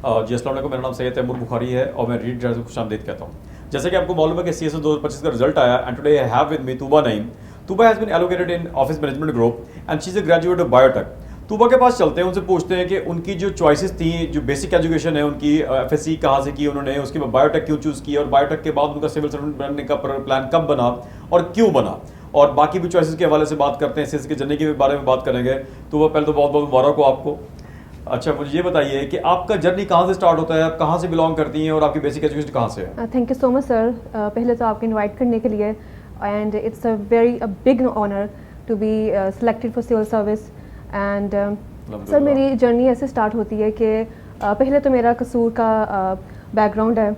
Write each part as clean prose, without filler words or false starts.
जी अस्सलाम वालेकुम, मेरा नाम सैयद तैमूर बुखारी है और मैं रीड जर्नल को खुशामदीद कहता हूँ। जैसे कि आपको मालूम है कि CSO 2025 का रिजल्ट आया and today I have with me Tooba Naeem. Tooba has been allocated in office management group and she is a graduate of biotech. Tooba के पास चलते हैं, उनसे पूछते हैं कि उनकी जो चॉइसेस थी, जो बेसिक एजुकेशन है उनकी, FSC कहाँ से की उन्होंने, उसके बाद बायोटेक क्यों चूज़ की और बायोटेक के बाद उनका सिविल सर्वेंट बनने का प्लान कब बना और क्यों बना, और बाकी भी चॉइसेस के हवाले से बात करते हैं। CSO के जर्नी के बारे में बात करेंगे। तो वह पहले तो बहुत बहुत मुबारक हो आपको। अच्छा, मुझे ये बताइए कि आपका जर्नी कहाँ से स्टार्ट होता है, आप कहाँ से बिलोंग करती हैं और आपकी बेसिक एजुकेशन कहाँ से है? Thank you so much sir, पहले तो आपको इनवाइट करने के लिए, and it's a very big honour to be selected for civil service. And sir मेरी जर्नी ऐसे स्टार्ट होती है कि पहले तो मेरा कसूर का बैकग्राउंड है,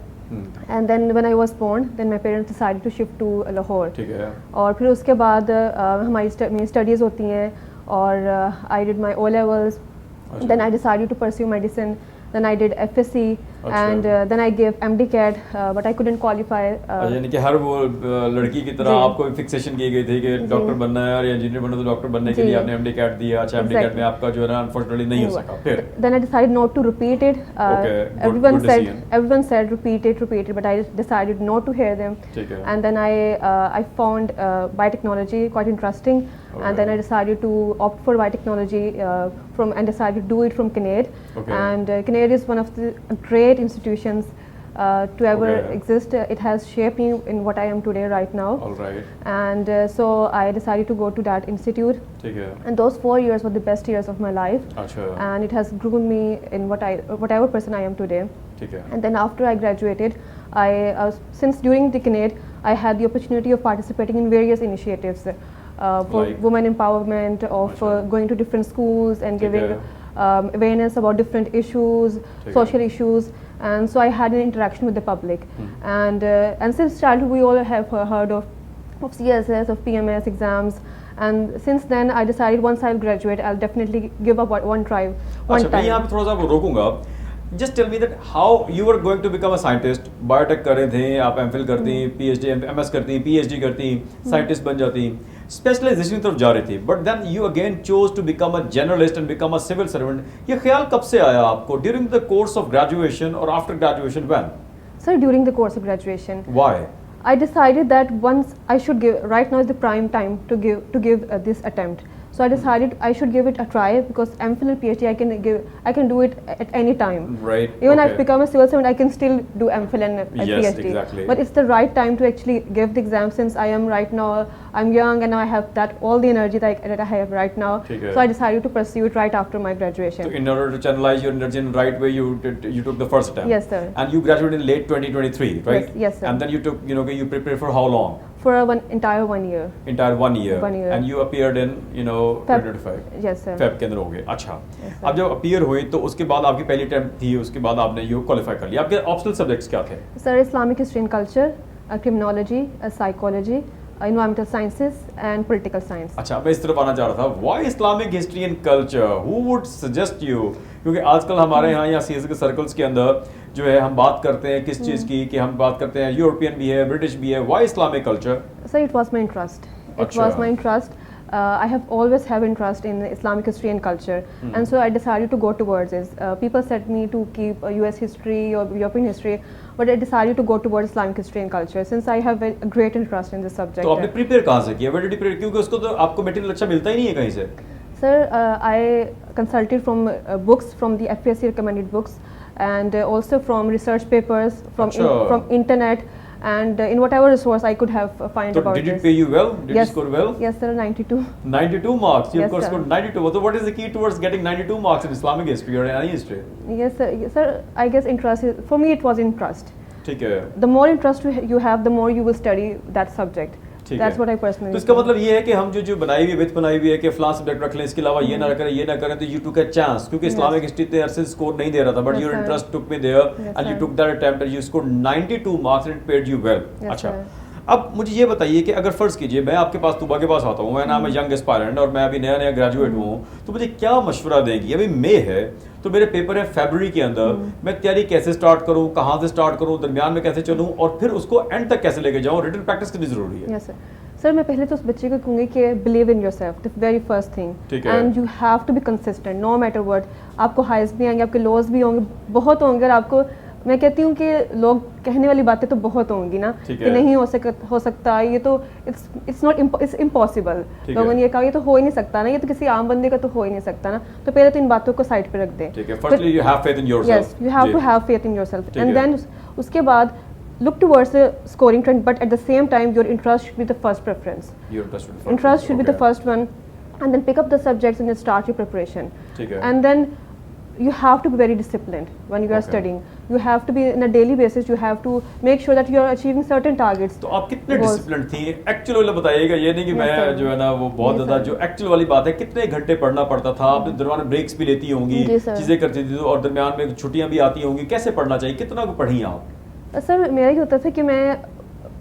and then when I was born then my parents decided to shift to Lahore. ठीक है। और फिर उसके बाद मेरी स्टडीज़ होती हैं और I did my O levels, then I decided to pursue medicine, then I did FSC and then I gave MD-CAT but I couldn't qualify. यानी कि हर वो लड़की की तरह आपको फिक्सेशन की गई थी कि डॉक्टर बनना है और इंजीनियर बनना, तो डॉक्टर बनने के लिए आपने MD-CAT दिया। अच्छा, MD-CAT में आपका जो है ना अनफॉर्चुनेटली नहीं हो सका। फिर then I decided not to repeat it. Everyone said repeat it, but I decided not to hear them. And then I found biotechnology quite interesting. And then I decided to opt for biotechnology and decided to do it from CNED. And CNED is one of the great institutions to ever exist. It has shaped me in what I am today right now. All right. And so I decided to go to that institute. And those 4 years were the best years of my life. And it has grown me in whatever person I am today. And then after I graduated, since during the CNED, I had the opportunity of participating in various initiatives. For women empowerment, of going to different schools and giving awareness about different issues, social issues, and so I had an interaction with the public. And since childhood we all have heard of CSS, of PMS exams, and since then I decided once I'll graduate I'll definitely give up one time. मैं यहाँ पे थोड़ा सा रोकूंगा। Just tell me that how you were going to become a scientist. Biotech कर रहे थे आप, MPhil करती, PhD MS करती, PhD करती, साइंटिस्ट बन जाती, स्पेशलाइजेशन की तरफ जा रही थी, but then you again chose to become a journalist and become a civil servant. ये ख्याल कब से आया आपको? During the course of graduation और after graduation? When? Sir, during the course of graduation. Why? I decided that once I should give, right now is the prime time to give this attempt. So I decided I should give it a try because MPhil and PhD I can do it at any time. Right. Even I've become a civil servant, I can still do MPhil and PhD. Yes, exactly. But it's the right time to actually give the exam since I am right now, I'm young and now I have all the energy that I have right now. So I decided to pursue it right after my graduation. So in order to channelize your energy in the right way, you took the first attempt. Yes, sir. And you graduated in late 2023, right? Yes, sir. And then you took, you prepared for how long? For entire 1 year. Entire 1 year. 1 year. And you appeared in, Feb. 2025. Yes, sir. Feb के अंदर हो गए। अच्छा। Yes, sir. अब जब appear हुए तो उसके बाद आपकी पहली अटेम्प्ट थी, उसके बाद आपने यू क्वालिफाई कर लिया। आपके ऑप्शनल सब्जेक्ट्स क्या थे? Sir, Islamic history and culture, criminology, psychology, environmental sciences and political science. अच्छा, मैं इस तरफ आना चाह रहा था। Why Islamic history and culture? Who would suggest you? क्योंकि आजकल हमारे यहाँ या CSO के सर्कल्स के अंदर जो है हम बात करते हैं किस चीज़ की, कि हम बात करते हैं यूरोपियन भी है, ब्रिटिश भी है। Why Islamic culture? Sir, it was my interest. It was my interest. I have always have interest in Islamic history and culture, and so I decided to go towards it. People said me to keep US history or European history, but I decided to go towards Islamic history and culture since I have a great interest in this subject. तो आपने prepare कहाँ से किया? Where did you prepare? क्योंकि उसको तो आपको material अच्छा मिलता ही नहीं है कहीं से। Sir, I consulted from books, from the FPSC recommended books, and also from research papers, from internet. And in whatever resource I could have find about this. Did it pay you well? Did you score well? Yes, sir, 92. 92 marks? You yes, scored 92. So what is the key towards getting 92 marks in Islamic history or any history? Yes, sir. Yes, sir. I guess interest is, for me it was interest. ठीक है. The more interest you have, the more you will study that subject. That's what I personally. तो इसका मतलब ये है कि हम जो बनाई हुई विथ बनाई हुई है कि फलां सब्जेक्ट रख लें, इसके अलावा ये ना करें, ये ना करें, तो यू टुक अ चांस, क्योंकि इस्लामिक हिस्ट्री इतने अरसे स्कोर नहीं दे रहा था, but your interest took me there and you took that attempt and you scored 92 marks and it paid you well. अच्छा, अब मुझे ये बताइए कि अगर फर्ज कीजिए मैं आपके पास तूबा के पास आता हूँ, मैं नाम है यंग एस्पायरेंट और मैं अभी नया नया ग्रेजुएट हूँ, तो मुझे क्या मशवरा देंगी? अभी मई है तो मेरे पेपर है फरवरी के अंदर, मैं तैयारी कैसे स्टार्ट करूँ, कहाँ से स्टार्ट करूँ, दरमियान में कैसे चलूँ और फिर उसको एंड तक कैसे लेके जाऊँ? रिटन प्रैक्टिस कितनी जरूरी है? Yes, sir. सर मैं पहले तो उस बच्चे को कहूँगी कि believe in yourself, the very first thing, and you have to be consistent no matter what. आपको हाइज भी आएंगे, आपके लॉस भी होंगे, बहुत होंगे, और आपको मैं कहती हूँ कि लोग कहने वाली बातें तो बहुत होंगी ना कि नहीं हो सकता, ये तो इट्स इम्पॉसिबल, लोगों ने ये कहा ये तो हो ही नहीं सकता ना, ये तो किसी आम बंदे का तो हो ही नहीं सकता ना। तो पहले तो इन बातों को साइड पे रख दें। Firstly you have faith in yourself, yes you have to have faith in yourself, and then उसके बाद look towards the scoring trend, but at the same time your interest should be the first preference. Interest should be the first one, and then pick up the subjects and then start your preparation. And then you have to be very disciplined when you are studying. You have to be on a daily basis, you have to make sure that you are achieving certain targets. तो आप कितने discipline थी actual वाला बताइएगा, ये नहीं कि मैं जो है ना वो बहुत ज्यादा, जो एक्चुअल वाली बात है, कितने घंटे पढ़ना पड़ता था, आप दरमियान में ब्रेक्स भी लेती होंगी, चीजें करती थी, और दरमियान में छुट्टियां भी आती होंगी, कैसे पढ़ना चाहिए, कितना को पढ़ी आप? सर मेरा ये होता था कि मैं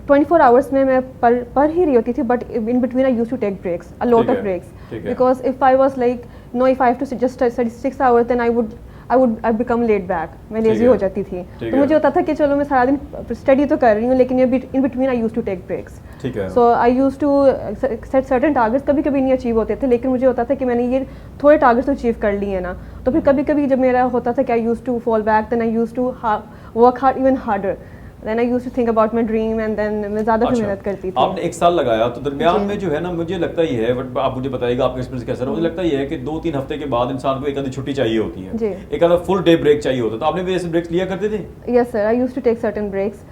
24 आवर्स में मैं पढ़ ही रही होती थी, but in between I used to take breaks, a lot of breaks, because if I was like no, if I have to just study 6 hours then I become laid back, मैं lazy हो जाती थी। तो मुझे होता था कि चलो मैं सारा दिन स्टडी तो कर रही हूँ, लेकिन in between I used to take breaks. So I used to set certain targets, कभी कभी नहीं अचीव होते थे, लेकिन मुझे होता था कि मैंने ये थोड़े टारगेट्स तो अचीव कर लिए ना। तो फिर कभी कभी जब मेरा होता था कि I used to fall back, then I used to work hard, even harder, then I used to think about my dream, and then मैं ज़्यादा मेहनत करती थी। आपने 1 साल लगाया, तो दरमियान में जो है ना, मुझे लगता ही है, बट आप मुझे बताइएगा आपका एक्सपीरियंस कैसा रहा, मुझे लगता ही है कि 2-3 हफ्ते के बाद इंसान को एक आधी छुट्टी चाहिए होती है, एक आधा फुल डे ब्रेक चाहिए होता है। तो आपने भी ऐसे ब्रेक्स लिया करते थे? Yes sir, I used to take certain breaks.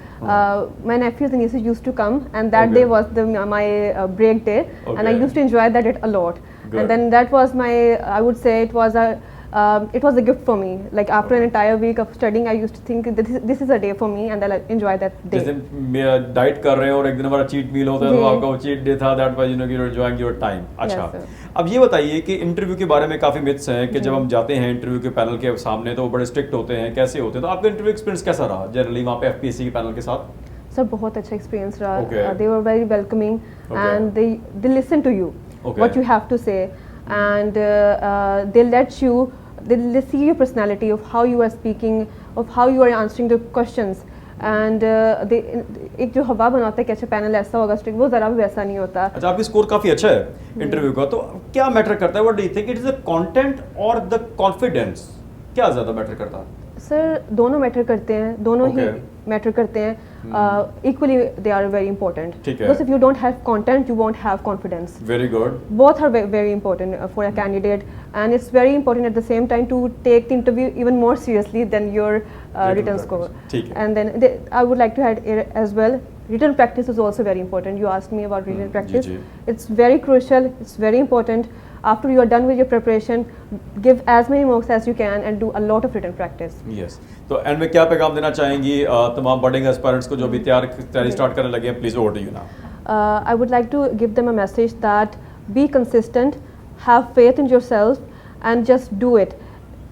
My nephews and nieces used to come, and that day was my break day, and I used to enjoy that a lot. And then that was my, I would say it was a gift for me. Like after an entire week of studying, I used to think this is a day for me, and I'll enjoy that day. जैसे diet कर रहे हो और एक दिन हमारा cheat meal होता है, तो आपका वो चीट डे था, that was you're enjoying your time. अच्छा, अब ये बताइए कि इंटरव्यू के बारे में काफी मिथ्स हैं कि जब हम जाते हैं इंटरव्यू के पैनल के सामने तो वो बड़े स्ट्रिक्ट होते हैं, कैसे होते हैं, तो आपका इंटरव्यू एक्सपीरियंस कैसा रहा जनरली वहाँ पे एफपीएससी के पैनल के साथ? सर बहुत अच्छा एक्सपीरियंस रहा। They were very welcoming, and they listen to you, what you have to say, and they let you. They see your personality, of how you are speaking, of how you are answering the questions, and एक जो हवा बनाता है कि अच्छा panel ऐसा होगा strict, वो ज़रा भी वैसा नहीं होता। अच्छा, आपकी स्कोर काफ़ी अच्छा है इंटरव्यू का, तो क्या मैटर करता है? What do you think, it is the content और द कॉन्फिडेंस, क्या ज़्यादा मैटर करता है? सर दोनों मैटर करते हैं, दोनों ही मैटर करते हैं, equally they are very important, because if you don't have content you won't have confidence. Very good. Both are very important for a candidate, and it's very important at the same time to take the interview even more seriously than your written score. And then I would like to add as well, written practice is also very important. You asked me about written practice. It's very crucial, it's very important. After you are done with your preparation, give as many mocks as you can and do a lot of written practice. Yes. तो and में क्या पैगाम देना चाहेंगी तमाम budding aspirants को जो भी तैयारी स्टार्ट करने लगे हैं? Please over to you now. I would like to give them a message that be consistent, have faith in yourself, and just do it.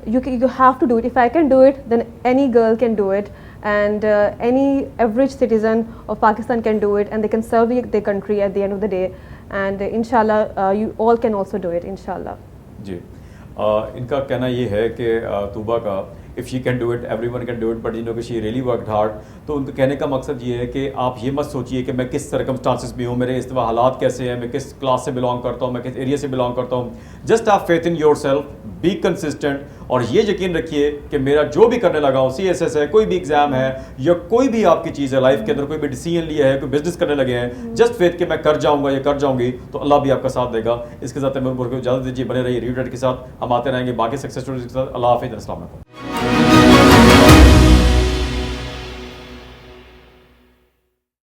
You have to do it. If I can do it, then any girl can do it, and any average citizen of Pakistan can do it, and they can serve their country at the end of the day. And inshallah, you all can also do it, inshallah. जी, इनका कहना ये है कि तूबा का if she can do it everyone can do it, but you know कि she really worked hard. तो उनके कहने का मकसद ये है कि आप ये मत सोचिए कि मैं किस सर्कमस्टांसिस में हूँ, मेरे इस दफ़ा हालात कैसे हैं, मैं किस क्लास से बिलोंग करता हूँ, मैं किस एरिया से बिलोंग करता हूँ। Just have faith in your self, be consistent, और ये यकीन रखिए कि मेरा जो भी करने लगा हूँ, CSS है, कोई भी एग्जाम है, या कोई भी आपकी चीज़ है लाइफ के अंदर, कोई भी डिसीजन लिया है, कोई बिजनेस करने लगे हैं, जस्ट फेथ कि मैं कर जाऊँगा या कर जाऊँगी, तो अल्लाह भी आपका साथ देगा। इसके साथ मैं को इजाज़त दीजिए, बने रहिए रीड के साथ, हम आते रहेंगे बाकी सक्सेस स्टोरीज के साथ। अल्लाह हाफिज़, अस्सलाम वालेकुम।